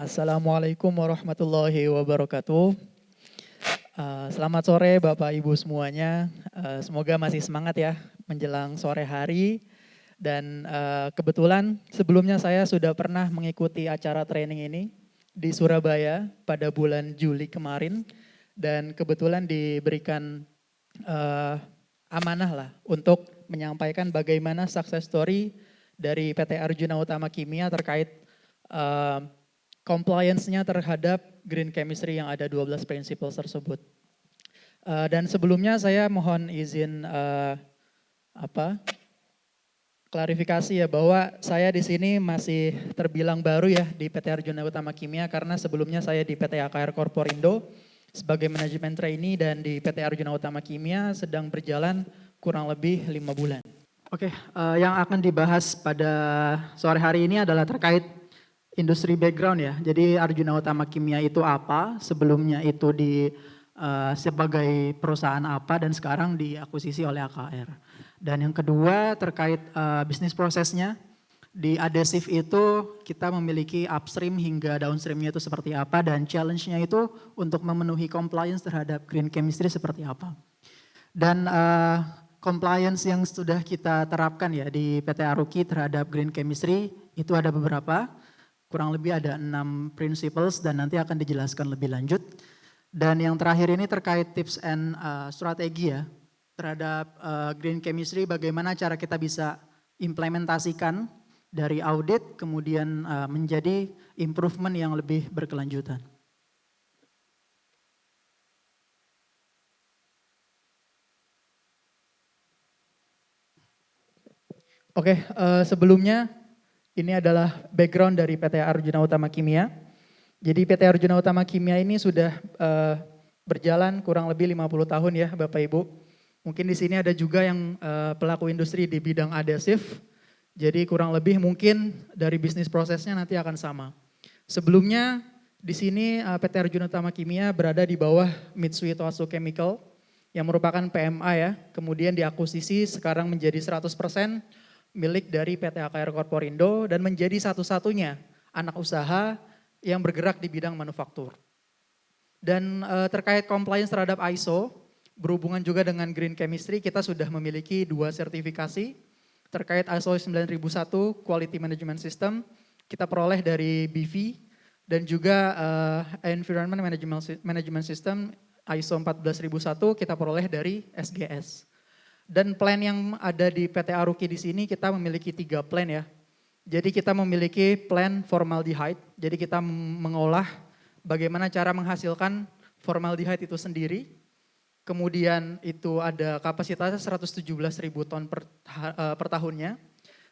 Assalamualaikum warahmatullahi wabarakatuh. Selamat sore Bapak Ibu semuanya. Semoga masih semangat ya menjelang sore hari. Dan kebetulan sebelumnya saya sudah pernah mengikuti acara training ini di Surabaya pada bulan Juli kemarin. Dan kebetulan diberikan amanah lah untuk menyampaikan bagaimana success story dari PT Arjuna Utama Kimia terkait compliance-nya terhadap green chemistry yang ada 12 principles tersebut. Dan sebelumnya saya mohon izin klarifikasi ya bahwa saya di sini masih terbilang baru ya di PT Arjuna Utama Kimia karena sebelumnya saya di PT AKR Corporindo sebagai manajemen trainee dan di PT Arjuna Utama Kimia sedang berjalan kurang lebih 5 bulan. Oke, yang akan dibahas pada sore hari ini adalah terkait industri background ya. Jadi Arjuna Utama Kimia itu apa? Sebelumnya itu sebagai perusahaan apa dan sekarang diakuisisi oleh AKR. Dan yang kedua terkait bisnis prosesnya. Di adhesive itu kita memiliki upstream hingga downstreamnya itu seperti apa dan challenge-nya itu untuk memenuhi compliance terhadap green chemistry seperti apa. Dan compliance yang sudah kita terapkan ya di PT Aruki terhadap green chemistry itu ada beberapa. Kurang lebih ada 6 principles dan nanti akan dijelaskan lebih lanjut. Dan yang terakhir ini terkait tips and strategi ya terhadap green chemistry, bagaimana cara kita bisa implementasikan dari audit kemudian menjadi improvement yang lebih berkelanjutan. Oke, sebelumnya ini adalah background dari PT Arjuna Utama Kimia. Jadi PT Arjuna Utama Kimia ini sudah berjalan kurang lebih 50 tahun ya Bapak Ibu. Mungkin di sini ada juga yang pelaku industri di bidang adhesif. Jadi kurang lebih mungkin dari bisnis prosesnya nanti akan sama. Sebelumnya di sini PT Arjuna Utama Kimia berada di bawah Mitsui Tohatsu Chemical yang merupakan PMA ya. Kemudian diakuisisi sekarang menjadi 100% milik dari PT AKR Corporindo dan menjadi satu-satunya anak usaha yang bergerak di bidang manufaktur. Dan terkait compliance terhadap ISO, berhubungan juga dengan green chemistry, kita sudah memiliki 2 sertifikasi terkait ISO 9001 Quality Management System, kita peroleh dari BV dan juga Environment Management System ISO 14001 kita peroleh dari SGS. Dan plan yang ada di PT Aruki di sini kita memiliki 3 plan ya. Jadi kita memiliki plan formaldehyde, jadi kita mengolah bagaimana cara menghasilkan formaldehyde itu sendiri. Kemudian itu ada kapasitasnya 117.000 ton per tahunnya.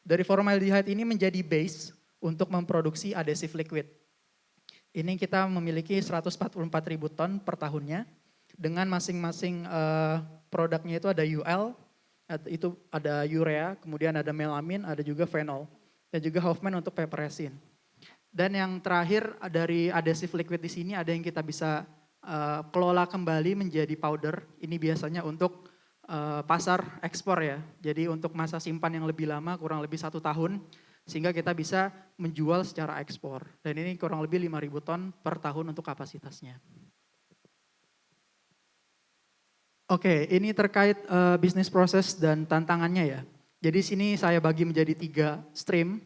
Dari formaldehyde ini menjadi base untuk memproduksi adhesive liquid. Ini kita memiliki 144.000 ton per tahunnya. Dengan masing-masing produknya itu ada UL, itu ada urea, kemudian ada melamin, ada juga phenol. Dan juga Hoffman untuk paper resin. Dan yang terakhir dari adhesive liquid di sini ada yang kita bisa kelola kembali menjadi powder. Ini biasanya untuk pasar ekspor ya. Jadi untuk masa simpan yang lebih lama kurang lebih 1 tahun. Sehingga kita bisa menjual secara ekspor. Dan ini kurang lebih 5.000 ton per tahun untuk kapasitasnya. Oke, ini terkait bisnis proses dan tantangannya ya. Jadi sini saya bagi menjadi 3 stream.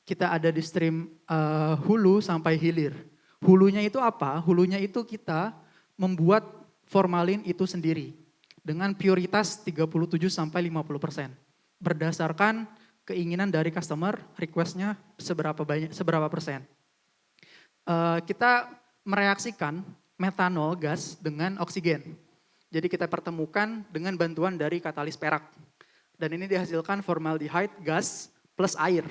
Kita ada di stream hulu sampai hilir. Hulunya itu apa? Hulunya itu kita membuat formalin itu sendiri. Dengan prioritas 37 sampai 50%. Berdasarkan keinginan dari customer, requestnya seberapa persen. Kita mereaksikan metanol gas dengan oksigen. Jadi kita pertemukan dengan bantuan dari katalis perak. Dan ini dihasilkan formaldehyde gas plus air.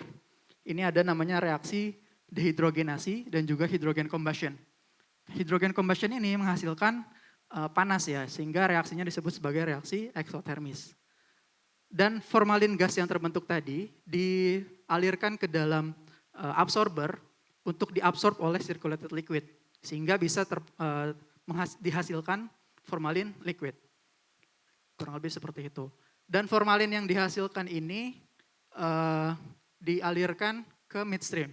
Ini ada namanya reaksi dehidrogenasi dan juga hydrogen combustion. Hydrogen combustion ini menghasilkan panas ya, sehingga reaksinya disebut sebagai reaksi eksotermis. Dan formalin gas yang terbentuk tadi dialirkan ke dalam absorber untuk diabsorb oleh circulated liquid. Sehingga bisa dihasilkan formalin liquid. Kurang lebih seperti itu. Dan formalin yang dihasilkan ini dialirkan ke midstream.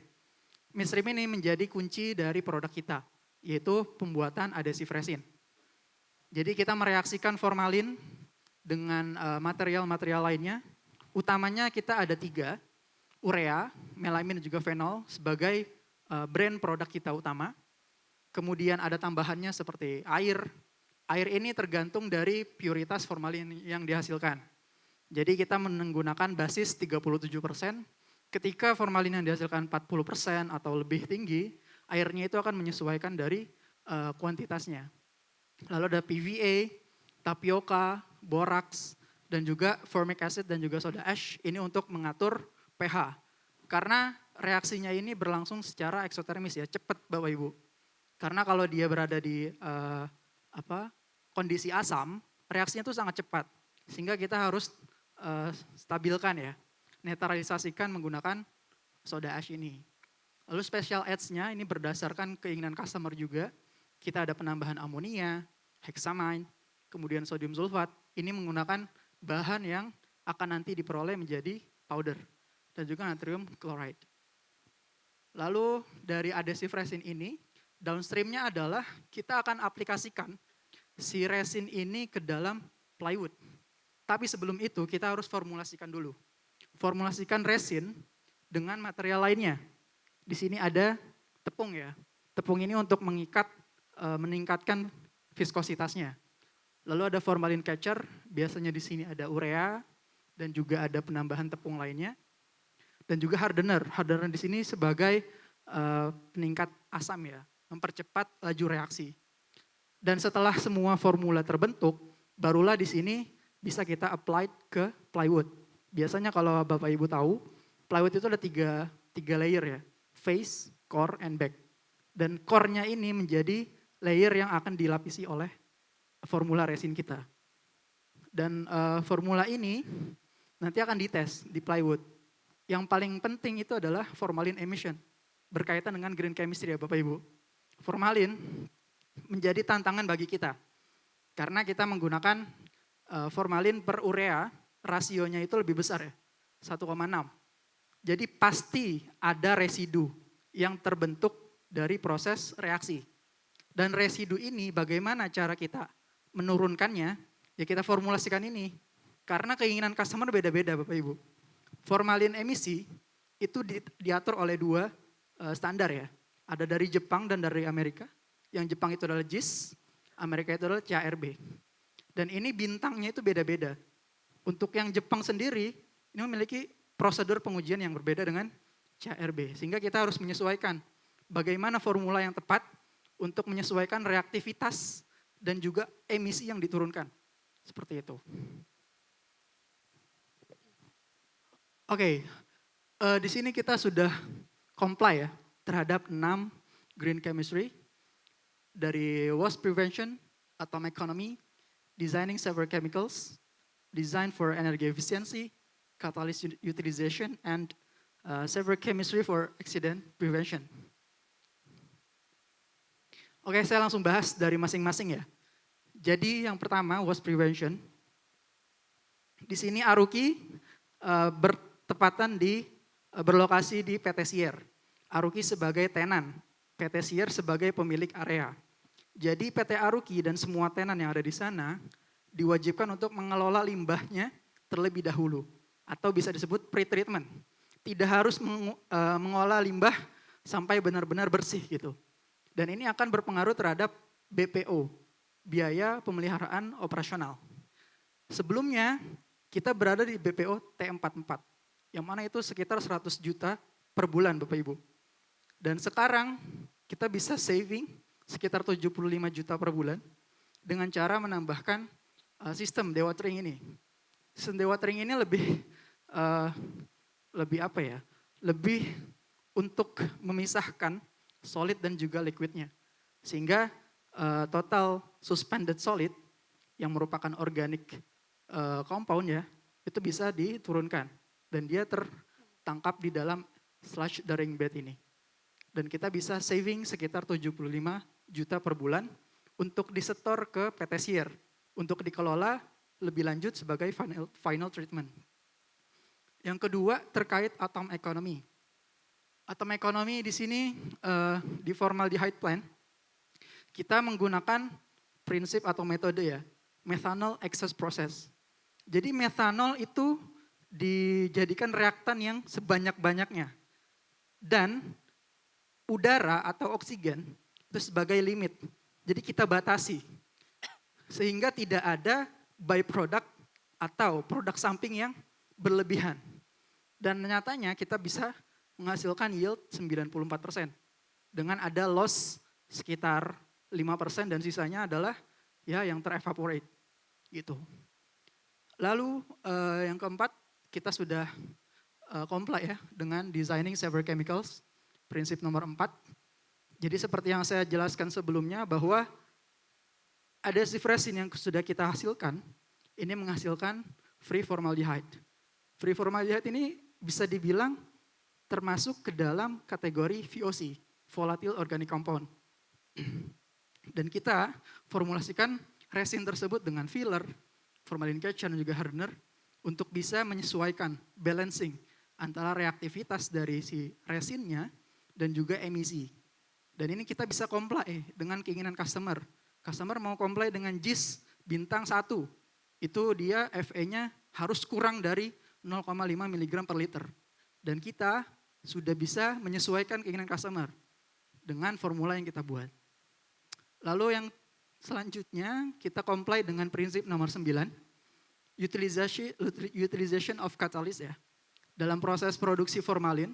midstream ini menjadi kunci dari produk kita, yaitu pembuatan adhesive resin. Jadi kita mereaksikan formalin dengan material-material lainnya. Utamanya kita ada 3, urea, melamin dan juga fenol sebagai brand produk kita utama. Kemudian ada tambahannya seperti air. Air ini tergantung dari puritas formalin yang dihasilkan. Jadi kita menggunakan basis 37%. Ketika formalin yang dihasilkan 40% atau lebih tinggi, airnya itu akan menyesuaikan dari kuantitasnya. Lalu ada PVA, tapioka, borax, dan juga formic acid dan juga soda ash. Ini untuk mengatur pH. Karena reaksinya ini berlangsung secara eksotermis ya, cepat Bapak Ibu. Karena kalau dia berada di kondisi asam, reaksinya itu sangat cepat. Sehingga kita harus stabilkan ya, netralisasikan menggunakan soda ash ini. Lalu special ads-nya ini berdasarkan keinginan customer juga. Kita ada penambahan amonia, hexamine, kemudian sodium sulfat. Ini menggunakan bahan yang akan nanti diperoleh menjadi powder. Dan juga natrium chloride. Lalu dari adhesive resin ini, downstream-nya adalah kita akan aplikasikan si resin ini ke dalam plywood. Tapi sebelum itu kita harus formulasikan dulu. Formulasikan resin dengan material lainnya. Di sini ada tepung ya. Tepung ini untuk meningkatkan viskositasnya. Lalu ada formalin catcher, biasanya di sini ada urea dan juga ada penambahan tepung lainnya. Dan juga hardener. Hardener di sini sebagai peningkat asam ya, mempercepat laju reaksi. Dan setelah semua formula terbentuk, barulah di sini bisa kita apply ke plywood. Biasanya kalau Bapak Ibu tahu, plywood itu ada tiga layer ya, face, core, and back. Dan core-nya ini menjadi layer yang akan dilapisi oleh formula resin kita. Dan formula ini nanti akan dites di plywood. Yang paling penting itu adalah formalin emission, berkaitan dengan green chemistry ya Bapak Ibu. Formalin menjadi tantangan bagi kita, karena kita menggunakan formalin per urea, rasionya itu lebih besar ya, 1,6. Jadi pasti ada residu yang terbentuk dari proses reaksi. Dan residu ini bagaimana cara kita menurunkannya, ya kita formulasikan ini. Karena keinginan customer beda-beda Bapak Ibu. Formalin emisi itu diatur oleh 2 standar ya. Ada dari Jepang dan dari Amerika. Yang Jepang itu adalah JIS, Amerika itu adalah CARB. Dan ini bintangnya itu beda-beda. Untuk yang Jepang sendiri, ini memiliki prosedur pengujian yang berbeda dengan CARB. Sehingga kita harus menyesuaikan bagaimana formula yang tepat untuk menyesuaikan reaktivitas dan juga emisi yang diturunkan. Seperti itu. Oke, di sini kita sudah comply ya terhadap 6 green chemistry dari waste prevention, atomic economy, designing several chemicals, design for energy efficiency, catalyst utilization, and several chemistry for accident prevention. Oke, saya langsung bahas dari masing-masing ya. Jadi yang pertama waste prevention. Di sini Aruki berlokasi di PT Sier. Aruki sebagai tenan, PT Sier sebagai pemilik area. Jadi PT Aruki dan semua tenan yang ada di sana diwajibkan untuk mengelola limbahnya terlebih dahulu. Atau bisa disebut pre-treatment. Tidak harus mengolah limbah sampai benar-benar bersih gitu. Dan ini akan berpengaruh terhadap BPO, biaya pemeliharaan operasional. Sebelumnya kita berada di BPO T44. Yang mana itu sekitar 100 juta per bulan Bapak Ibu. Dan sekarang kita bisa saving sekitar 75 juta per bulan dengan cara menambahkan sistem dewatering ini. Sistem dewatering ini lebih untuk memisahkan solid dan juga liquidnya. Sehingga total suspended solid yang merupakan organic compound ya, itu bisa diturunkan. Dan dia tertangkap di dalam sludge drying bed ini. Dan kita bisa saving sekitar 75 juta per bulan untuk disetor ke PT Sier. Untuk dikelola lebih lanjut sebagai final treatment. Yang kedua terkait atom economy. Atom ekonomi di sini di formaldehyde plant kita menggunakan prinsip atau metode ya, methanol excess process. Jadi methanol itu dijadikan reaktan yang sebanyak-banyaknya. Dan udara atau oksigen itu sebagai limit. Jadi kita batasi. Sehingga tidak ada byproduct atau produk samping yang berlebihan. Dan nyatanya kita bisa menghasilkan yield 94%. Dengan ada loss sekitar 5% dan sisanya adalah ya yang terevaporate gitu. Lalu yang keempat, kita sudah comply ya dengan designing safer chemicals, prinsip nomor 4. Jadi seperti yang saya jelaskan sebelumnya bahwa adhesive resin yang sudah kita hasilkan, ini menghasilkan free formaldehyde. Free formaldehyde ini bisa dibilang termasuk ke dalam kategori VOC, volatile organic compound. Dan kita formulasikan resin tersebut dengan filler, formalin catcher dan juga hardener untuk bisa menyesuaikan balancing antara reaktivitas dari si resinnya dan juga emisi. Dan ini kita bisa comply dengan keinginan customer. Customer mau comply dengan JIS bintang 1, itu dia FE-nya harus kurang dari 0,5 mg per liter. Dan kita sudah bisa menyesuaikan keinginan customer dengan formula yang kita buat. Lalu yang selanjutnya kita comply dengan prinsip nomor 9, utilization of catalyst ya. Dalam proses produksi formalin,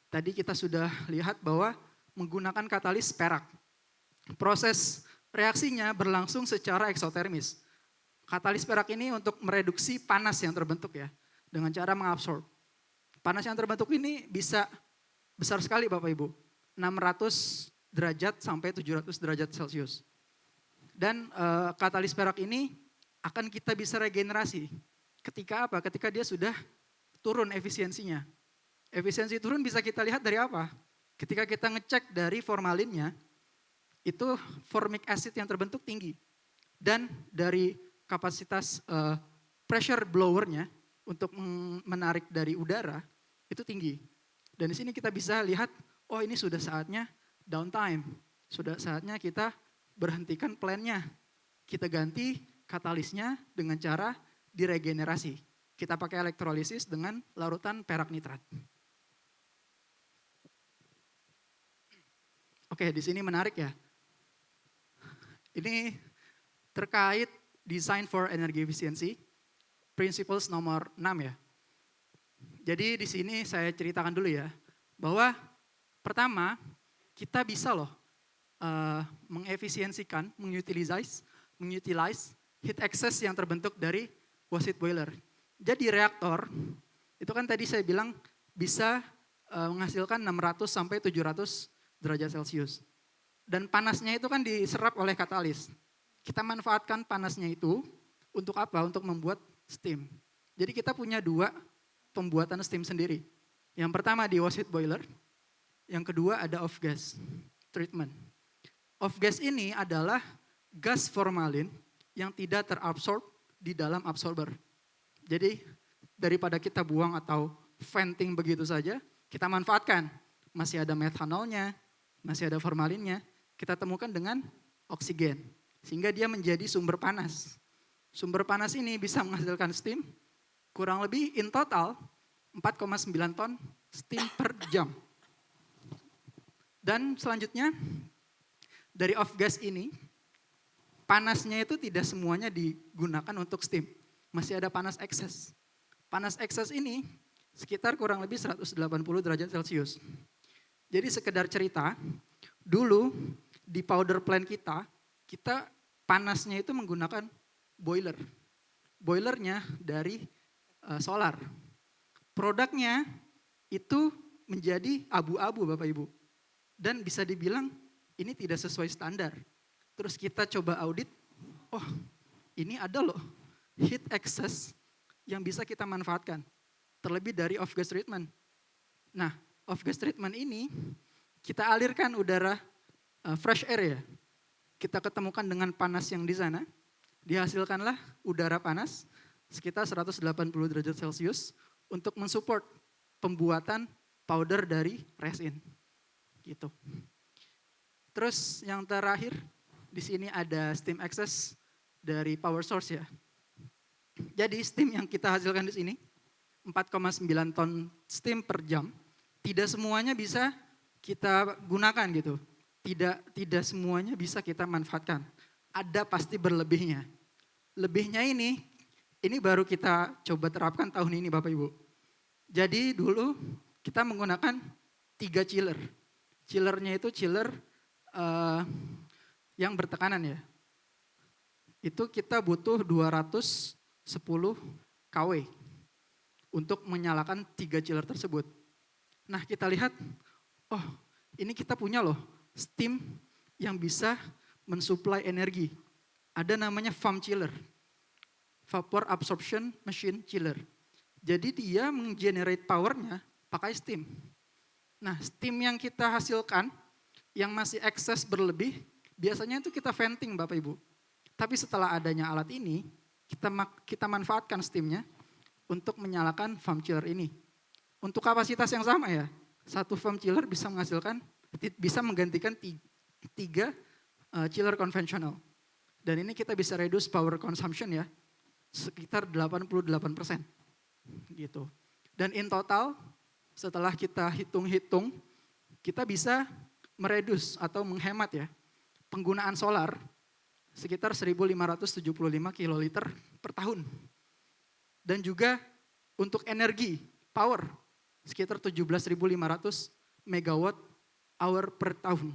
tadi kita sudah lihat bahwa menggunakan katalis perak. Proses reaksinya berlangsung secara eksotermis. Katalis perak ini untuk mereduksi panas yang terbentuk ya, dengan cara mengabsorb. Panas yang terbentuk ini bisa besar sekali Bapak Ibu, 600 derajat sampai 700 derajat Celcius. Dan katalis perak ini akan kita bisa regenerasi. Ketika apa? Ketika dia sudah turun efisiensinya. Efisiensi turun bisa kita lihat dari apa? Ketika kita ngecek dari formalinnya, itu formic acid yang terbentuk tinggi. Dan dari kapasitas pressure blowernya untuk menarik dari udara, itu tinggi. Dan di sini kita bisa lihat, oh ini sudah saatnya downtime. Sudah saatnya kita berhentikan plan-nya. Kita ganti katalisnya dengan cara diregenerasi. Kita pakai elektrolisis dengan larutan perak nitrat. Oke, di sini menarik ya. Ini terkait design for energy efficiency, principles nomor 6 ya. Jadi di sini saya ceritakan dulu ya, bahwa pertama kita bisa loh mengefisiensikan, mengutilize heat excess yang terbentuk dari waste heat boiler. Jadi reaktor, itu kan tadi saya bilang bisa menghasilkan 600 sampai 700 derajat Celcius. Dan panasnya itu kan diserap oleh katalis. Kita manfaatkan panasnya itu untuk apa? Untuk membuat steam. Jadi kita punya 2 pembuatan steam sendiri. Yang pertama di waste heat boiler, yang kedua ada off gas treatment. Off gas ini adalah gas formalin yang tidak terabsorb di dalam absorber. Jadi daripada kita buang atau venting begitu saja, kita manfaatkan. Masih ada methanolnya, masih ada formalinnya, kita temukan dengan oksigen. Sehingga dia menjadi sumber panas. Sumber panas ini bisa menghasilkan steam kurang lebih in total 4,9 ton steam per jam. Dan selanjutnya dari off gas ini, panasnya itu tidak semuanya digunakan untuk steam. Masih ada panas ekses. Panas ekses ini sekitar kurang lebih 180 derajat Celcius. Jadi sekedar cerita, dulu di powder plant kita panasnya itu menggunakan boiler. Boilernya dari solar. Produknya itu menjadi abu-abu Bapak Ibu. Dan bisa dibilang ini tidak sesuai standar. Terus kita coba audit, oh ini ada loh heat excess yang bisa kita manfaatkan. Terlebih dari off gas treatment. Nah, off gas treatment ini kita alirkan udara fresh air ya. Kita ketemukan dengan panas yang di sana, dihasilkanlah udara panas sekitar 180 derajat Celcius untuk mensupport pembuatan powder dari resin. Gitu. Terus yang terakhir, di sini ada steam excess dari power source ya. Jadi steam yang kita hasilkan di sini 4,9 ton steam per jam. Tidak semuanya bisa kita gunakan gitu. Tidak semuanya bisa kita manfaatkan. Ada pasti berlebihnya. Lebihnya ini baru kita coba terapkan tahun ini Bapak Ibu. Jadi dulu kita menggunakan 3 chiller. Chillernya itu chiller yang bertekanan ya. Itu kita butuh 210 kW untuk menyalakan 3 chiller tersebut. Nah kita lihat, oh ini kita punya loh steam yang bisa mensuplai energi. Ada namanya VAM chiller, Vapor Absorption Machine Chiller. Jadi dia menggenerate powernya pakai steam. Nah steam yang kita hasilkan, yang masih ekses berlebih, biasanya itu kita venting Bapak Ibu. Tapi setelah adanya alat ini, kita manfaatkan steamnya untuk menyalakan VAM chiller ini. Untuk kapasitas yang sama ya, satu VAM chiller bisa menggantikan 3 chiller konvensional. Dan ini kita bisa reduce power consumption ya, sekitar 88%. Gitu. Dan in total, setelah kita hitung-hitung, kita bisa mereduce atau menghemat ya, penggunaan solar sekitar 1.575 kiloliter per tahun. Dan juga untuk energi, power, sekitar 17.500 megawatt hour per tahun.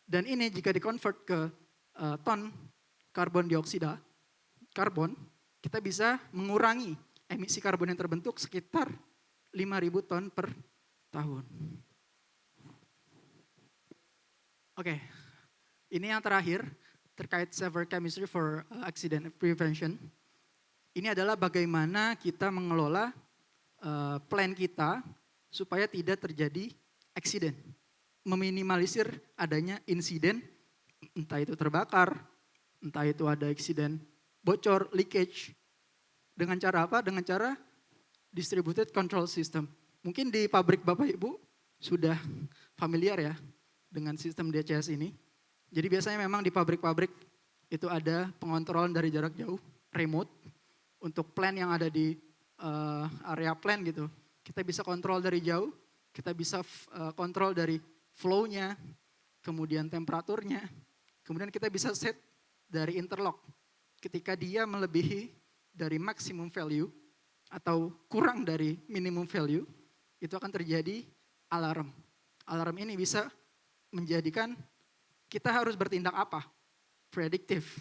Dan ini jika dikonvert ke ton karbon dioksida, karbon, kita bisa mengurangi emisi karbon yang terbentuk sekitar 5.000 ton per tahun. Oke, ini yang terakhir terkait Saver Chemistry for Accident Prevention. Ini adalah bagaimana kita mengelola plan kita supaya tidak terjadi accident. Meminimalisir adanya insiden, entah itu terbakar, entah itu ada insiden bocor, leakage. Dengan cara apa? Dengan cara distributed control system. Mungkin di pabrik Bapak Ibu sudah familiar ya dengan sistem DCS ini. Jadi biasanya memang di pabrik-pabrik itu ada pengontrolan dari jarak jauh, remote, untuk plan yang ada di area plan gitu. Kita bisa kontrol dari jauh, kita bisa kontrol dari flow-nya, kemudian temperaturnya, kemudian kita bisa set dari interlock. Ketika dia melebihi dari maximum value atau kurang dari minimum value, itu akan terjadi alarm. Alarm ini bisa menjadikan kita harus bertindak apa? Prediktif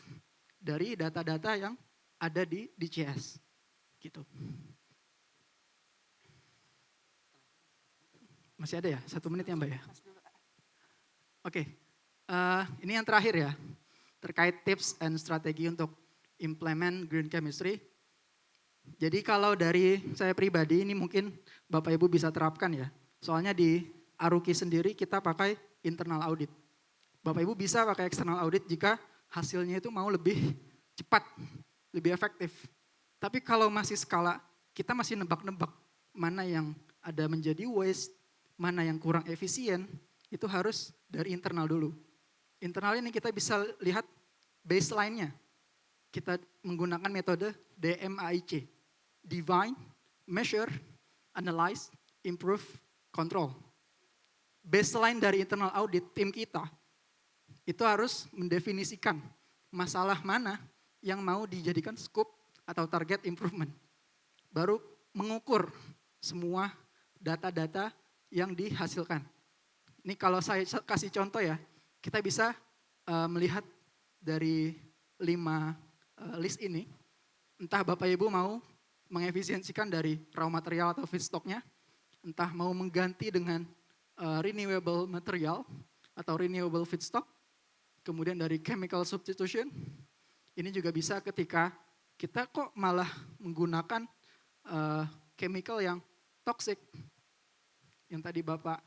dari data-data yang ada di DCS. Gitu. Masih ada ya? 1 menit ya Mbak ya? Oke, ini yang terakhir ya. Terkait tips and strategi untuk implement green chemistry. Jadi kalau dari saya pribadi ini mungkin Bapak Ibu bisa terapkan ya. Soalnya di Aruki sendiri kita pakai internal audit. Bapak Ibu bisa pakai external audit jika hasilnya itu mau lebih cepat, lebih efektif. Tapi kalau masih skala, kita masih nebak-nebak mana yang ada menjadi waste, mana yang kurang efisien, itu harus dari internal dulu. Internal ini kita bisa lihat baseline-nya. Kita menggunakan metode DMAIC. Define, Measure, Analyze, Improve, Control. Baseline dari internal audit tim kita itu harus mendefinisikan masalah mana yang mau dijadikan scope atau target improvement. Baru mengukur semua data-data yang dihasilkan. Ini kalau saya kasih contoh ya, kita bisa melihat dari 5 list ini, entah Bapak Ibu mau mengefisiensikan dari raw material atau feedstocknya, entah mau mengganti dengan renewable material atau renewable feedstock, kemudian dari chemical substitution, ini juga bisa ketika kita kok malah menggunakan chemical yang toxic, yang tadi Bapak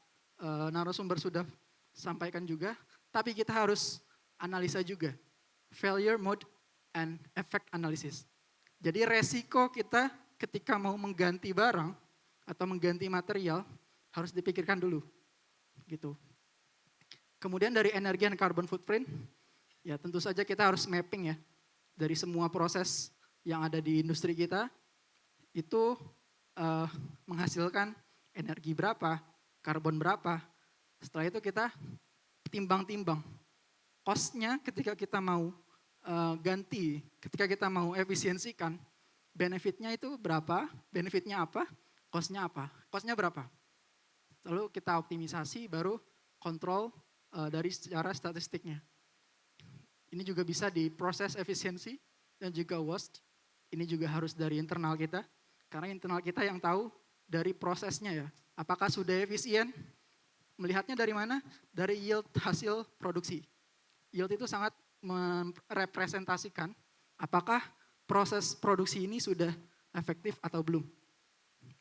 narasumber sudah sampaikan juga, tapi kita harus analisa juga, failure mode and effect analysis. Jadi resiko kita ketika mau mengganti barang atau mengganti material harus dipikirkan dulu, gitu. Kemudian dari energi dan carbon footprint, ya tentu saja kita harus mapping ya, dari semua proses yang ada di industri kita, itu menghasilkan energi berapa, karbon berapa. Setelah itu kita timbang-timbang cost-nya ketika kita mau ganti, ketika kita mau efisiensikan, benefit-nya itu berapa, benefit-nya apa, cost-nya apa, cost-nya berapa. Lalu kita optimisasi, baru kontrol dari secara statistiknya. Ini juga bisa di proses efisiensi dan juga waste. Ini juga harus dari internal kita, karena internal kita yang tahu dari prosesnya ya. Apakah sudah efisien? Melihatnya dari mana? Dari yield hasil produksi. Yield itu sangat merepresentasikan apakah proses produksi ini sudah efektif atau belum.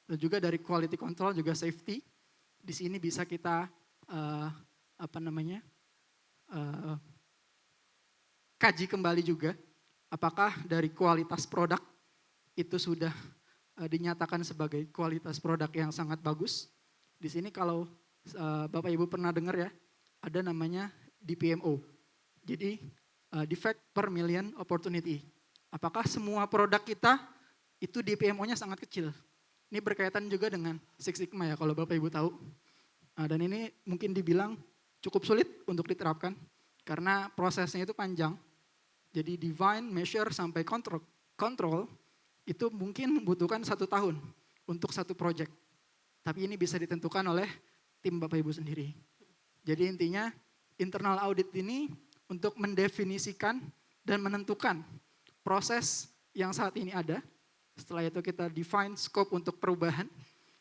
Dan juga dari quality control juga safety. Di sini bisa kita kaji kembali juga apakah dari kualitas produk itu sudah dinyatakan sebagai kualitas produk yang sangat bagus. Di sini kalau Bapak Ibu pernah dengar ya, ada namanya DPMO. Jadi defect per million opportunity. Apakah semua produk kita itu DPMO-nya sangat kecil? Ini berkaitan juga dengan Six Sigma ya kalau Bapak Ibu tahu. Dan ini mungkin dibilang cukup sulit untuk diterapkan karena prosesnya itu panjang. Jadi define, measure, sampai control itu mungkin membutuhkan 1 tahun untuk satu project. Tapi ini bisa ditentukan oleh tim Bapak Ibu sendiri. Jadi intinya internal audit ini untuk mendefinisikan dan menentukan proses yang saat ini ada. Setelah itu kita define scope untuk perubahan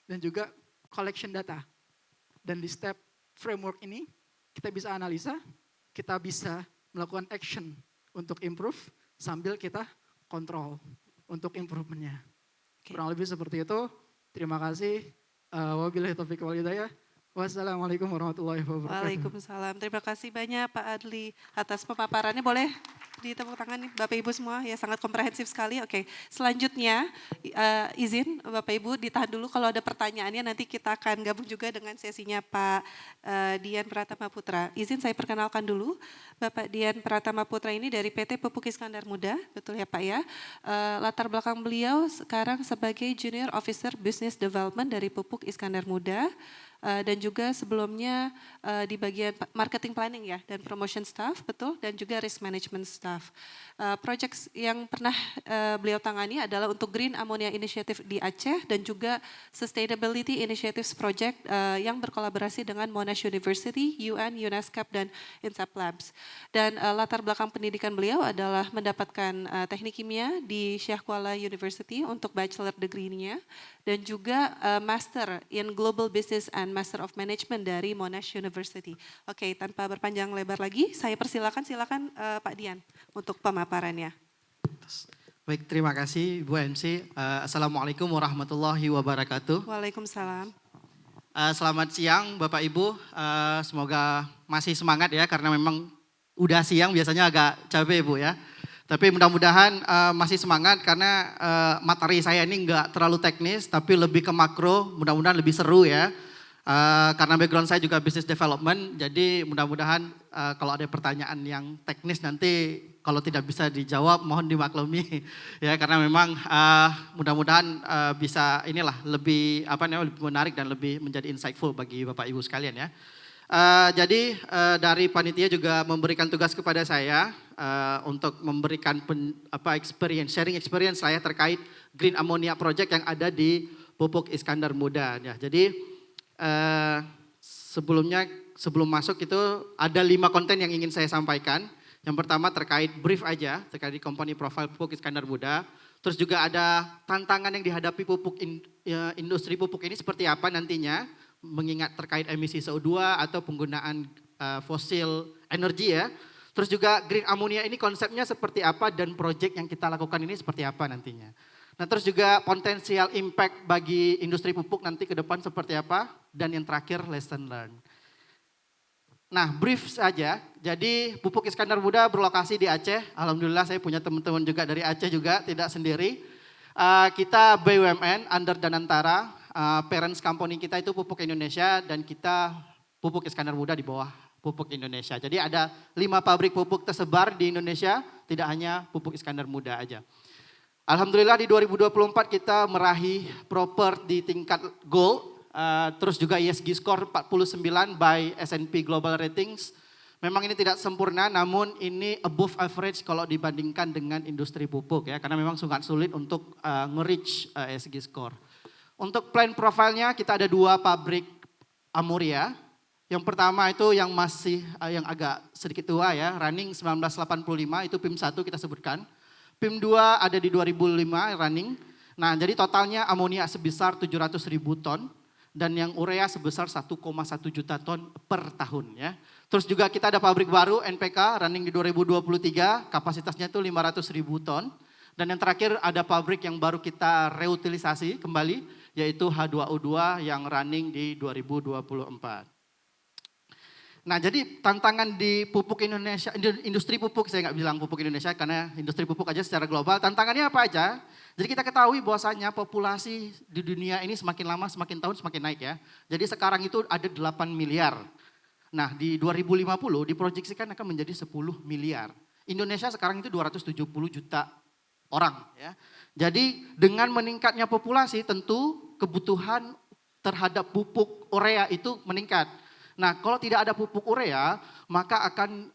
dan juga collection data. Dan di step framework ini kita bisa analisa, kita bisa melakukan action untuk improve sambil kita kontrol untuk improvementnya. Kurang lebih seperti itu. Terima kasih. Wabillahi taufiq wal hidayah. Wassalamualaikum warahmatullahi wabarakatuh. Waalaikumsalam. Terima kasih banyak Pak Adli atas pemaparannya. Boleh ditepuk tangan nih Bapak Ibu semua, ya sangat komprehensif sekali. Oke, selanjutnya izin Bapak Ibu ditahan dulu, kalau ada pertanyaannya nanti kita akan gabung juga dengan sesinya Pak Dian Pratama Putra. Izin saya perkenalkan dulu, Bapak Dian Pratama Putra ini dari PT Pupuk Iskandar Muda, betul ya Pak ya. Latar belakang beliau sekarang sebagai Junior Officer Business Development dari Pupuk Iskandar Muda. Dan juga sebelumnya di bagian marketing planning ya dan promotion staff, betul, dan juga risk management staff. Project yang pernah beliau tangani adalah untuk Green Ammonia Initiative di Aceh dan juga Sustainability Initiatives Project yang berkolaborasi dengan Monash University, UN, UNESCAP, dan Insap Labs. Dan latar belakang pendidikan beliau adalah mendapatkan teknik kimia di Syekh Kuala University untuk bachelor degree-nya dan juga Master in Global Business and Master of Management dari Monash University. Oke, tanpa berpanjang lebar lagi, saya silakan Pak Dian untuk pemaparannya. Baik, terima kasih Bu MC. Assalamualaikum warahmatullahi wabarakatuh. Waalaikumsalam. Selamat siang Bapak Ibu, semoga masih semangat ya karena memang udah siang biasanya agak capek Bu ya. Tapi mudah-mudahan masih semangat karena materi saya ini enggak terlalu teknis tapi lebih ke makro, mudah-mudahan lebih seru ya. Karena background saya juga business development, jadi mudah-mudahan kalau ada pertanyaan yang teknis nanti kalau tidak bisa dijawab mohon dimaklumi ya karena memang mudah-mudahan bisa inilah lebih lebih menarik dan lebih menjadi insightful bagi Bapak Ibu sekalian ya. Jadi dari panitia juga memberikan tugas kepada saya untuk memberikan sharing experience saya terkait Green Ammonia Project yang ada di Pupuk Iskandar Muda ya. Jadi sebelum masuk itu ada 5 konten yang ingin saya sampaikan. Yang pertama terkait brief aja, terkait di company profile Pupuk Iskandar Muda. Terus juga ada tantangan yang dihadapi industri pupuk ini seperti apa nantinya, mengingat terkait emisi CO2 atau penggunaan fosil energi ya. Terus juga green ammonia ini konsepnya seperti apa dan proyek yang kita lakukan ini seperti apa nantinya. Nah terus juga potensial impact bagi industri pupuk nanti ke depan seperti apa. Dan yang terakhir lesson learned. Nah brief saja, jadi Pupuk Iskandar Muda berlokasi di Aceh. Alhamdulillah saya punya teman-teman juga dari Aceh juga, tidak sendiri. Kita BUMN under Danantara, parents company kita itu Pupuk Indonesia dan kita Pupuk Iskandar Muda di bawah Pupuk Indonesia. Jadi ada 5 pabrik pupuk tersebar di Indonesia, tidak hanya Pupuk Iskandar Muda aja. Alhamdulillah di 2024 kita meraih proper di tingkat gold, terus juga ESG score 49 by S&P Global Ratings. Memang ini tidak sempurna, namun ini above average kalau dibandingkan dengan industri pupuk ya, karena memang sangat sulit untuk nge-reach ESG score. Untuk plan profile-nya kita ada 2 pabrik Amoria. Yang pertama itu yang masih yang agak sedikit tua ya, running 1985 itu PIM 1 kita sebutkan. PIM 2 ada di 2005 running. Nah, jadi totalnya amonia sebesar 700.000 ton dan yang urea sebesar 1,1 juta ton per tahun ya. Terus juga kita ada pabrik baru NPK running di 2023, kapasitasnya itu 500.000 ton. Dan yang terakhir ada pabrik yang baru kita reutilisasi kembali, yaitu H2O2 yang running di 2024. Nah jadi tantangan di pupuk Indonesia, industri pupuk, saya nggak bilang pupuk Indonesia karena industri pupuk aja secara global, tantangannya apa aja? Jadi kita ketahui bahwasanya populasi di dunia ini semakin lama, semakin tahun semakin naik ya. Jadi sekarang itu ada 8 miliar. Nah di 2050 diproyeksikan akan menjadi 10 miliar. Indonesia sekarang itu 270 juta orang ya. Jadi dengan meningkatnya populasi tentu kebutuhan terhadap pupuk urea itu meningkat. Nah kalau tidak ada pupuk urea maka akan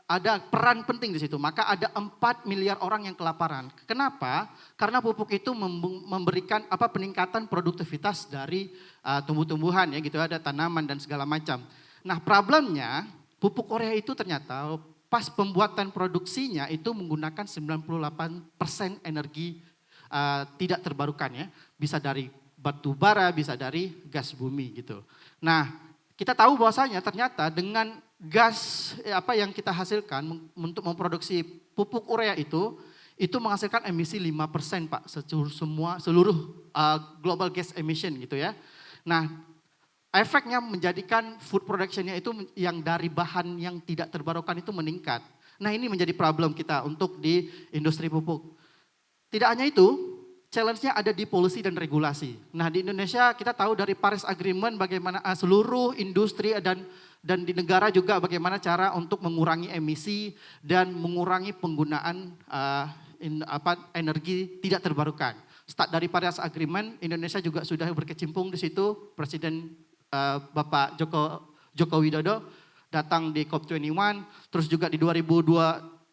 ada peran penting di situ. Maka ada 4 miliar orang yang kelaparan. Kenapa? Karena pupuk itu memberikan peningkatan produktivitas dari tumbuh-tumbuhan ya gitu, ada tanaman dan segala macam. Nah problemnya pupuk urea itu ternyata pas pembuatan produksinya itu menggunakan 98% energi tidak terbarukan ya. Bisa dari batu bara, bisa dari gas bumi gitu. Nah kita tahu bahwasanya ternyata dengan gas yang kita hasilkan untuk memproduksi pupuk urea itu menghasilkan emisi 5% Pak, seluruh global gas emission gitu ya. Nah efeknya menjadikan food productionnya itu yang dari bahan yang tidak terbarukan itu meningkat. Nah ini menjadi problem kita untuk di industri pupuk. Tidak hanya itu, challenge-nya ada di policy dan regulasi. Nah di Indonesia kita tahu dari Paris Agreement bagaimana seluruh industri dan di negara juga bagaimana cara untuk mengurangi emisi dan mengurangi penggunaan energi tidak terbarukan. Start dari Paris Agreement, Indonesia juga sudah berkecimpung di situ. Presiden Bapak Joko Widodo datang di COP21, terus juga di 2016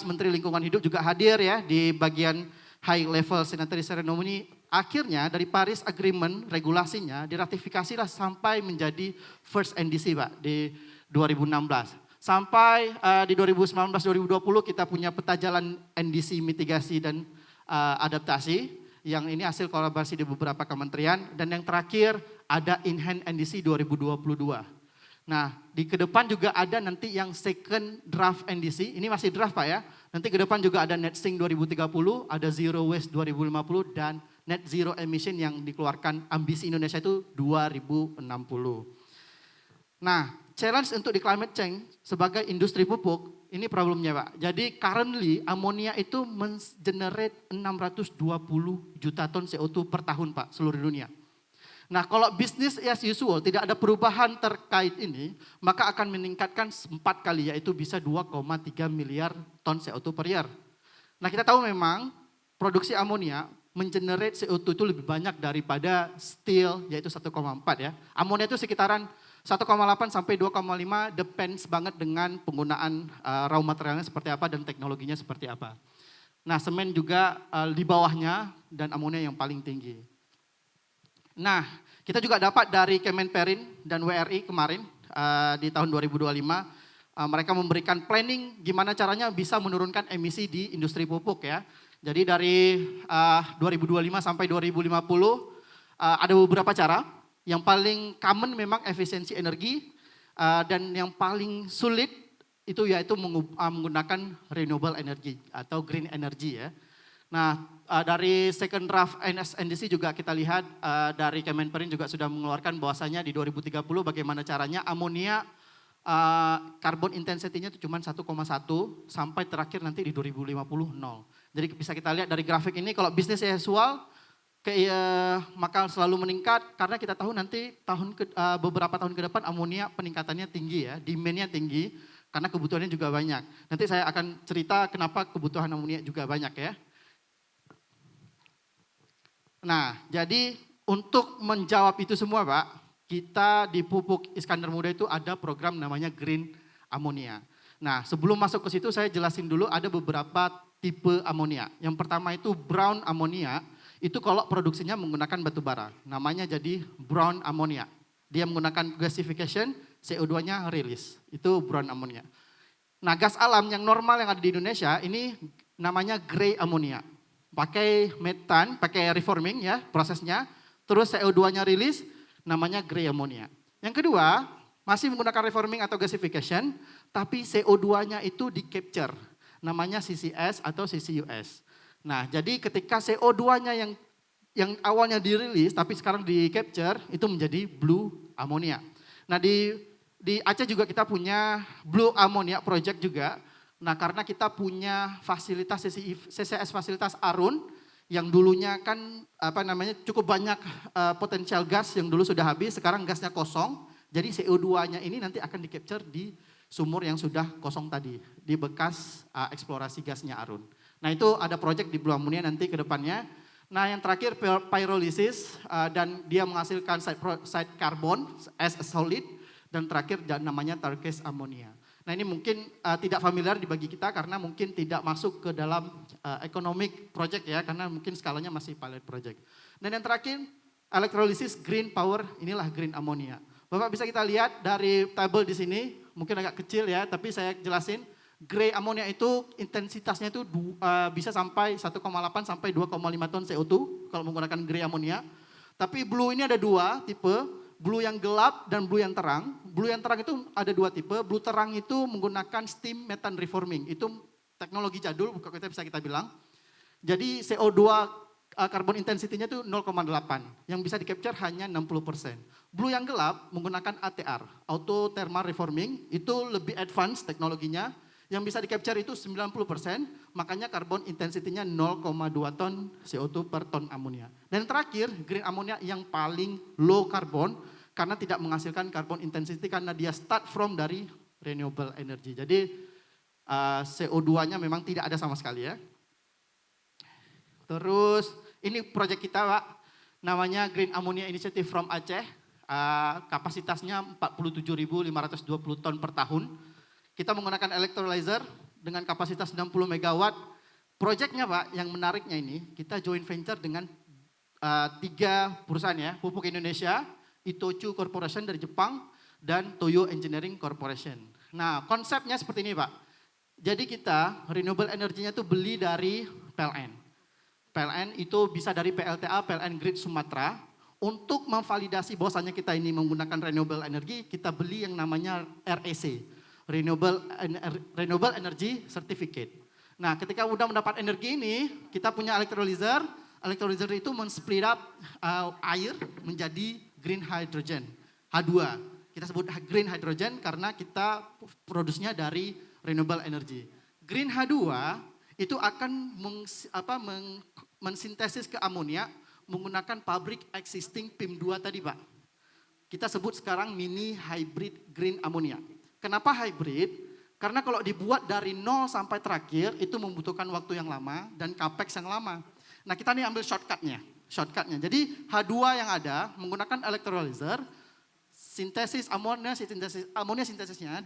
Menteri Lingkungan Hidup juga hadir ya di bagian high level signatory ceremony. Akhirnya dari Paris Agreement regulasinya diratifikasilah sampai menjadi first NDC Pak di 2016. Sampai di 2019-2020 kita punya peta jalan NDC mitigasi dan adaptasi yang ini hasil kolaborasi di beberapa kementerian, dan yang terakhir ada in-hand NDC 2022. Nah di ke depan juga ada nanti yang second draft NDC, ini masih draft Pak ya. Nanti ke depan juga ada Net Sink 2030, ada Zero Waste 2050 dan Net Zero Emission yang dikeluarkan ambisi Indonesia itu 2060. Nah challenge untuk di climate change sebagai industri pupuk, ini problemnya Pak. Jadi currently amonia itu men-generate 620 juta ton CO2 per tahun Pak seluruh dunia. Nah kalau bisnis as usual tidak ada perubahan terkait ini, maka akan meningkatkan 4 kali yaitu bisa 2,3 miliar ton CO2 per year. Nah kita tahu memang produksi amonia men-generate CO2 itu lebih banyak daripada steel yaitu 1,4 ya. Amonia itu sekitaran 1,8 sampai 2,5 depends banget dengan penggunaan raw materialnya seperti apa dan teknologinya seperti apa. Nah semen juga di bawahnya dan amonia yang paling tinggi. Nah kita juga dapat dari Kemenperin dan WRI kemarin di tahun 2025 mereka memberikan planning gimana caranya bisa menurunkan emisi di industri pupuk ya. Jadi dari 2025 sampai 2050 ada beberapa cara. Yang paling common memang efisiensi energi dan yang paling sulit itu yaitu menggunakan renewable energy atau green energy ya. Nah dari second draft NDC juga kita lihat dari Kemenperin juga sudah mengeluarkan bahwasanya di 2030 bagaimana caranya amonia carbon intensity-nya itu cuma 1,1 sampai terakhir nanti di 2050 nol. Jadi bisa kita lihat dari grafik ini kalau bisnis as usual maka selalu meningkat karena kita tahu nanti beberapa tahun ke depan amonia peningkatannya tinggi ya, demand-nya tinggi karena kebutuhannya juga banyak. Nanti saya akan cerita kenapa kebutuhan amonia juga banyak ya. Nah, jadi untuk menjawab itu semua Pak, kita di Pupuk Iskandar Muda itu ada program namanya Green Ammonia. Nah, sebelum masuk ke situ saya jelasin dulu ada beberapa tipe amonia. Yang pertama itu brown ammonia, itu kalau produksinya menggunakan batu bara. Namanya jadi brown ammonia. Dia menggunakan gasification, CO2-nya rilis. Itu brown ammonia. Nah, gas alam yang normal yang ada di Indonesia ini namanya gray ammonia. Pakai metan, pakai reforming ya prosesnya. Terus CO2-nya rilis, namanya gray ammonia. Yang kedua, masih menggunakan reforming atau gasification, tapi CO2-nya itu di-capture. Namanya CCS atau CCUS. Nah, jadi ketika CO2-nya yang awalnya dirilis tapi sekarang di-capture, itu menjadi blue ammonia. Nah, di Aceh juga kita punya blue ammonia project juga. Nah, karena kita punya fasilitas CCS fasilitas Arun yang dulunya kan cukup banyak potensial gas yang dulu sudah habis, sekarang gasnya kosong. Jadi CO2-nya ini nanti akan di-capture di sumur yang sudah kosong tadi, di bekas eksplorasi gasnya Arun. Nah, itu ada proyek di Blue Ammonia nanti ke depannya. Nah, yang terakhir pyrolysis dan dia menghasilkan side carbon as a solid, dan terakhir namanya turquoise ammonia. Nah, ini mungkin tidak familiar dibagi kita karena mungkin tidak masuk ke dalam economic project ya, karena mungkin skalanya masih pilot project. Dan yang terakhir electrolysis green power, inilah green ammonia. Bapak bisa kita lihat dari tabel di sini, mungkin agak kecil ya, tapi saya jelasin. Gray ammonia itu intensitasnya itu bisa sampai 1,8 sampai 2,5 ton CO2 kalau menggunakan gray ammonia. Tapi blue ini ada dua tipe, blue yang gelap dan blue yang terang. Blue yang terang itu ada dua tipe, blue terang itu menggunakan steam methane reforming. Itu teknologi jadul, kita bisa kita bilang. Jadi CO2 carbon intensity-nya itu 0,8, yang bisa di-capture hanya 60%. Blue yang gelap menggunakan ATR, Auto Thermal Reforming, itu lebih advance teknologinya. Yang bisa di-capture itu 90%, makanya carbon intensity-nya 0,2 ton CO2 per ton amonia. Dan terakhir, green ammonia yang paling low carbon, karena tidak menghasilkan carbon intensity, karena dia start from dari renewable energy. Jadi CO2-nya memang tidak ada sama sekali ya. Terus ini proyek kita Pak, namanya Green Ammonia Initiative from Aceh. Kapasitasnya 47.520 ton per tahun. Kita menggunakan electrolyzer dengan kapasitas 60 megawatt. Proyeknya Pak, yang menariknya ini, kita joint venture dengan 3 perusahaan ya, Pupuk Indonesia, Itochu Corporation dari Jepang, dan Toyo Engineering Corporation. Nah, konsepnya seperti ini Pak. Jadi kita renewable energy-nya itu beli dari PLN. PLN itu bisa dari PLTA, PLN Grid Sumatera. Untuk memvalidasi bahwasannya kita ini menggunakan renewable energy, kita beli yang namanya REC. Renewable Energy Certificate. Nah, ketika udah mendapat energi ini, kita punya electrolyzer. Electrolyzer itu men-split up air menjadi green hydrogen, H2. Kita sebut green hydrogen karena kita produksinya dari renewable energy. Green H2 itu akan mensintesis ke amonia menggunakan pabrik existing PIM2 tadi Pak. Kita sebut sekarang mini hybrid green ammonia. Kenapa hybrid? Karena kalau dibuat dari nol sampai terakhir itu membutuhkan waktu yang lama dan capex yang lama. Nah, kita nih ambil shortcutnya. Jadi H2 yang ada menggunakan electrolyzer, amonia sintesisnya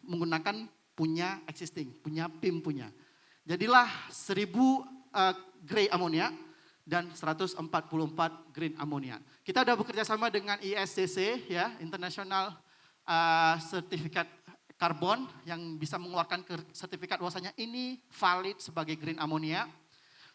menggunakan punya existing, punya PIM punya. Jadilah 1000 gray ammonia dan 144 green ammonia. Kita sudah bekerja sama dengan ISCC ya, International sertifikat karbon yang bisa mengeluarkan sertifikat bahwasanya ini valid sebagai green ammonia.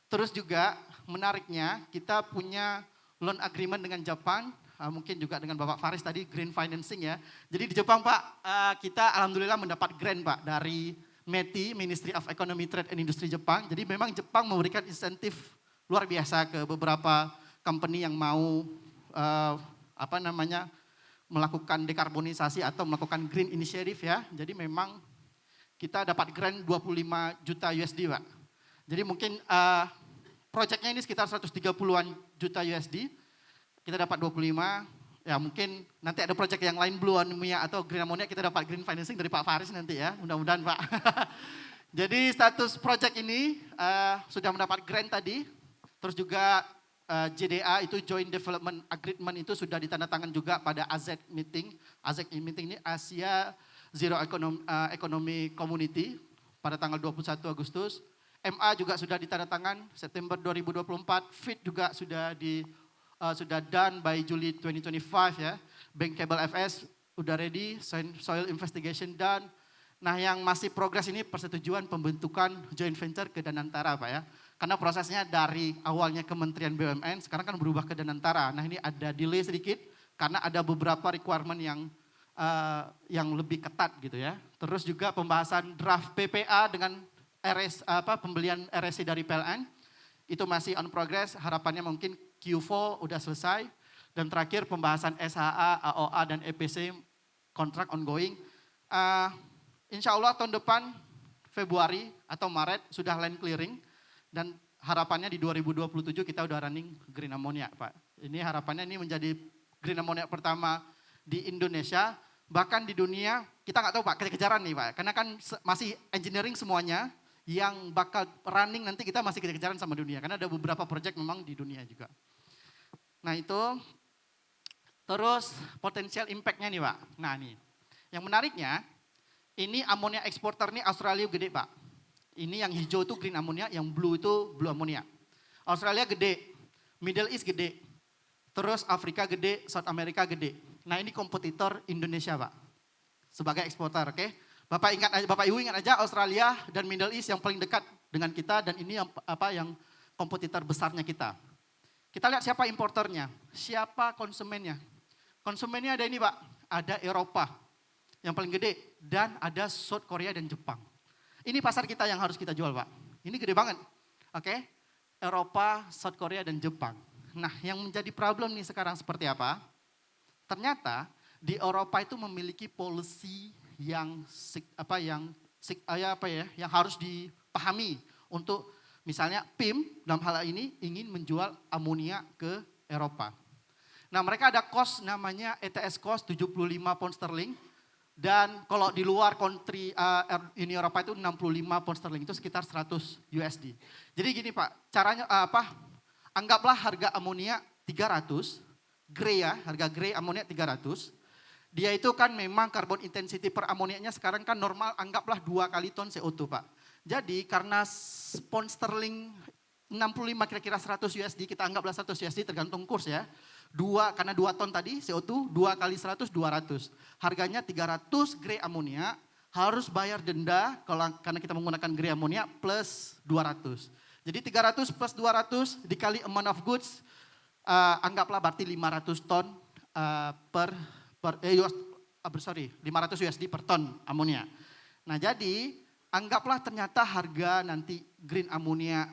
Terus juga menariknya kita punya loan agreement dengan Jepang, mungkin juga dengan Bapak Faris tadi green financing ya. Jadi di Jepang Pak, kita alhamdulillah mendapat grant Pak dari METI, Ministry of Economy, Trade and Industry Jepang. Jadi memang Jepang memberikan insentif luar biasa ke beberapa company yang mau melakukan dekarbonisasi atau melakukan green initiative ya. Jadi memang kita dapat grant 25 juta USD Pak. Jadi mungkin projectnya ini sekitar 130-an juta USD. Kita dapat 25, ya mungkin nanti ada project yang lain blue ammonia atau green ammonia kita dapat green financing dari Pak Faris nanti ya, mudah-mudahan Pak. Jadi status project ini sudah mendapat grant tadi, terus juga JDA itu Joint Development Agreement itu sudah ditandatangan juga pada AZEC meeting. AZEC meeting ini Asia Zero Economy Community pada tanggal 21 Agustus. MA juga sudah ditandatangan September 2024. FIT juga sudah done by Juli 2025 ya. Bankable FS udah ready, soil investigation done. Nah yang masih progres ini persetujuan pembentukan joint venture ke Danantara Pak ya. Karena prosesnya dari awalnya Kementerian BUMN sekarang kan berubah ke Danantara. Nah ini ada delay sedikit karena ada beberapa requirement yang lebih ketat gitu ya. Terus juga pembahasan draft PPA dengan pembelian RSC dari PLN itu masih on progress. Harapannya mungkin Q4 udah selesai. Dan terakhir pembahasan SHA, AOA dan EPC kontrak ongoing. Insya Allah tahun depan Februari atau Maret sudah land clearing. Dan harapannya di 2027 kita udah running green ammonia Pak. Ini harapannya ini menjadi green ammonia pertama di Indonesia. Bahkan di dunia kita nggak tahu Pak, kejar-kejaran nih Pak. Karena kan masih engineering semuanya yang bakal running nanti kita masih kejar-kejaran sama dunia. Karena ada beberapa project memang di dunia juga. Nah itu, terus potensial impact-nya nih Pak. Nah nih, yang menariknya ini amonia eksporter nih Australia gede Pak. Ini yang hijau itu green ammonia, yang blue itu blue ammonia. Australia gede, Middle East gede, terus Afrika gede, South America gede. Nah ini kompetitor Indonesia Pak, sebagai eksporter, oke? Bapak Ibu ingat aja Australia dan Middle East yang paling dekat dengan kita dan ini yang kompetitor besarnya kita. Kita lihat siapa importernya, siapa konsumennya. Konsumennya ada ini Pak, ada Eropa yang paling gede dan ada South Korea dan Jepang. Ini pasar kita yang harus kita jual Pak. Ini gede banget. Oke. Eropa, South Korea dan Jepang. Nah, yang menjadi problem nih sekarang seperti apa? Ternyata di Eropa itu memiliki policy yang harus dipahami untuk misalnya PIM dalam hal ini ingin menjual amonia ke Eropa. Nah, mereka ada cost namanya ETS cost 75 pound sterling. Dan kalau di luar country Uni Eropa itu 65 pound sterling itu sekitar 100 USD. Jadi gini Pak, caranya anggaplah harga amonia 300, grey ya, harga grey amonia 300. Dia itu kan memang carbon intensity per amonianya sekarang kan normal anggaplah 2 kali ton CO2 Pak. Jadi karena pound sterling 65 kira-kira 100 USD, kita anggaplah 100 USD tergantung kurs ya. Karena 2 ton tadi CO2, 2 kali 100, 200. Harganya 300 grey amonia, harus bayar denda karena kita menggunakan grey amonia plus 200. Jadi 300 plus 200 dikali amount of goods, anggaplah berarti 500 ton 500 USD per ton amonia. Nah jadi anggaplah ternyata harga nanti green amonia,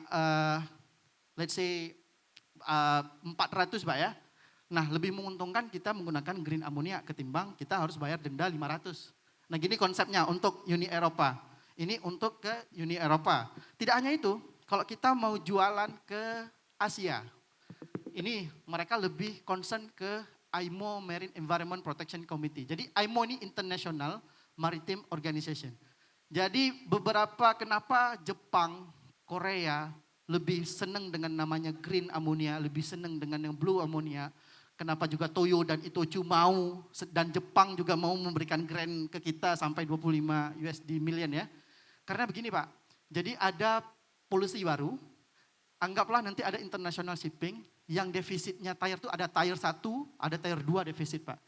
let's say 400 Pak ya. Nah lebih menguntungkan kita menggunakan green ammonia ketimbang kita harus bayar denda 500. Nah gini konsepnya untuk Uni Eropa. Ini untuk ke Uni Eropa. Tidak hanya itu, kalau kita mau jualan ke Asia. Ini mereka lebih concern ke IMO Marine Environment Protection Committee. Jadi IMO ini International Maritime Organization. Jadi kenapa Jepang, Korea lebih senang dengan namanya green ammonia, lebih senang dengan yang blue ammonia. Kenapa juga Toyo dan Itochu mau dan Jepang juga mau memberikan grant ke kita sampai 25 USD million ya. Karena begini Pak, jadi ada policy baru, anggaplah nanti ada international shipping yang defisitnya tire itu ada tire 1, ada tire 2 defisit Pak.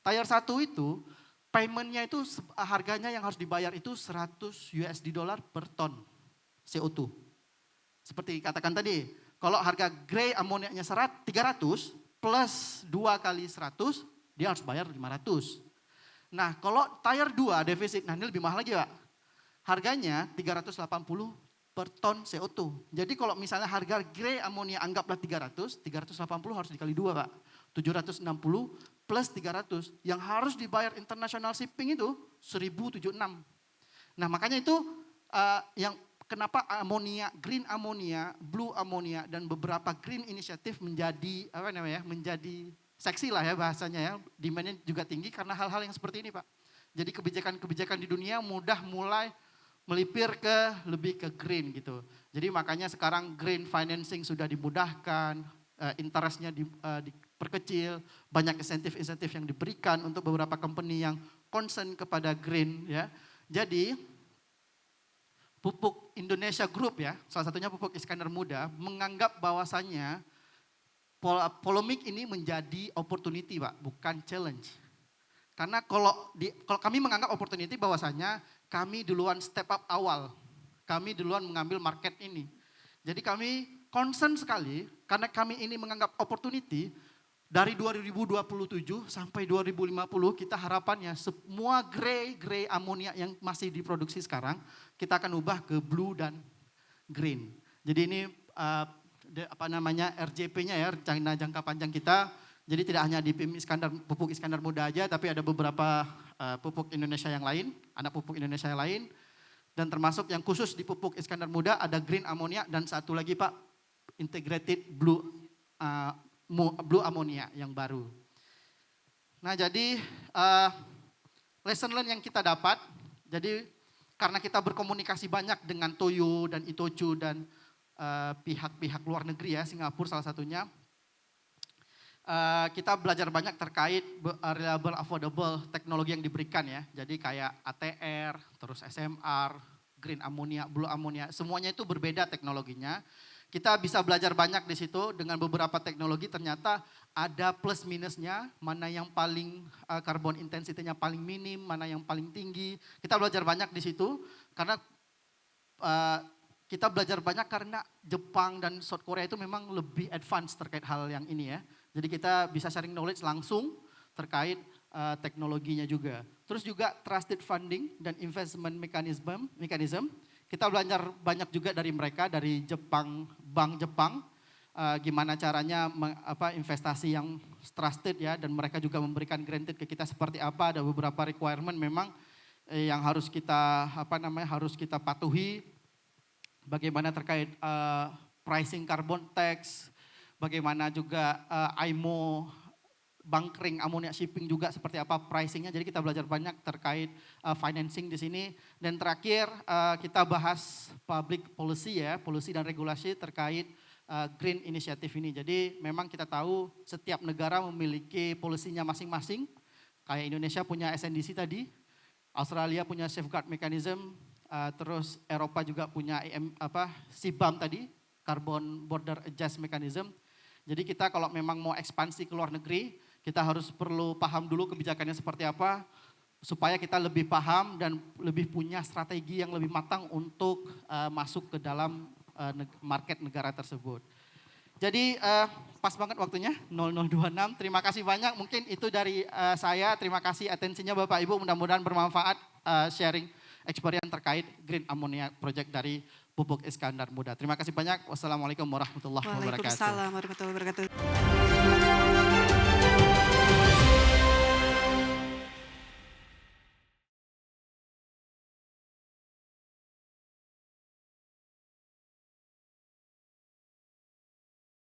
Tire 1 itu paymentnya itu harganya yang harus dibayar itu 100 USD dollar per ton CO2. Seperti katakan tadi, kalau harga grey amoniaknya 300 plus 2 kali 100, dia harus bayar 500. Nah kalau tire 2 defisit, nah ini lebih mahal lagi Pak. Harganya 380 per ton CO2. Jadi kalau misalnya harga grey amonia anggaplah 300, 380 harus dikali 2 Pak. 760 plus 300. Yang harus dibayar international shipping itu 1076. Nah makanya itu yang kenapa amonia, green amonia, blue amonia dan beberapa green initiative menjadi menjadi seksi lah ya bahasanya ya. Demand-nya juga tinggi karena hal-hal yang seperti ini, Pak. Jadi kebijakan-kebijakan di dunia mulai melipir lebih ke green gitu. Jadi makanya sekarang green financing sudah dimudahkan, interestnya diperkecil, banyak insentif-insentif yang diberikan untuk beberapa company yang concern kepada green ya. Jadi Pupuk Indonesia Group ya, salah satunya Pupuk Iskandar Muda menganggap bahwasannya polemik ini menjadi opportunity Pak, bukan challenge. Karena kalau kami menganggap opportunity bahwasanya kami duluan step up awal. Kami duluan mengambil market ini. Jadi kami concern sekali karena kami ini menganggap opportunity dari 2027 sampai 2050 kita harapannya semua grey amonia yang masih diproduksi sekarang kita akan ubah ke blue dan green. Jadi ini RJP-nya ya, rencana jangka panjang kita. Jadi tidak hanya di Pupuk Iskandar Muda aja, tapi ada beberapa pupuk Indonesia yang lain, anak pupuk Indonesia yang lain. Dan termasuk yang khusus di Pupuk Iskandar Muda ada green ammonia dan satu lagi Pak, integrated blue ammonia yang baru. Nah jadi lesson learn yang kita dapat, jadi karena kita berkomunikasi banyak dengan Toyo dan Itochu dan pihak-pihak luar negeri ya, Singapura salah satunya. Kita belajar banyak terkait reliable, affordable teknologi yang diberikan ya. Jadi kayak ATR, terus SMR, green ammonia, blue ammonia, semuanya itu berbeda teknologinya. Kita bisa belajar banyak di situ dengan beberapa teknologi ternyata ada plus minusnya, mana yang paling carbon intensity-nya paling minim, mana yang paling tinggi. Kita belajar banyak di situ karena kita belajar banyak karena Jepang dan South Korea itu memang lebih advance terkait hal yang ini ya. Jadi kita bisa sharing knowledge langsung terkait teknologinya juga. Terus juga trusted funding dan investment mechanism. Kita belajar banyak juga dari mereka, dari Jepang, Bank Jepang. Gimana caranya investasi yang trusted ya. Dan mereka juga memberikan granted ke kita seperti apa. Ada beberapa requirement memang yang harus kita harus kita patuhi. Bagaimana terkait pricing carbon tax, bagaimana juga IMO, bunkering, ammonia shipping juga seperti apa pricingnya. Jadi kita belajar banyak terkait financing di sini. Dan terakhir kita bahas public policy ya, policy dan regulasi terkait green initiative ini. Jadi memang kita tahu setiap negara memiliki polisinya masing-masing. Kayak Indonesia punya SNDC tadi, Australia punya safeguard mechanism, terus Eropa juga punya CBAM tadi, Carbon Border Adjust Mechanism. Jadi kita kalau memang mau ekspansi ke luar negeri, kita perlu paham dulu kebijakannya seperti apa, supaya kita lebih paham dan lebih punya strategi yang lebih matang untuk masuk ke dalam market negara tersebut. Jadi pas banget waktunya 0026, terima kasih banyak. Mungkin itu dari saya, terima kasih atensinya Bapak Ibu, mudah-mudahan bermanfaat sharing experience terkait Green Ammonia Project dari Pupuk Iskandar Muda. Terima kasih banyak. Wassalamualaikum warahmatullahi wabarakatuh. Waalaikumsalam warahmatullahi wabarakatuh.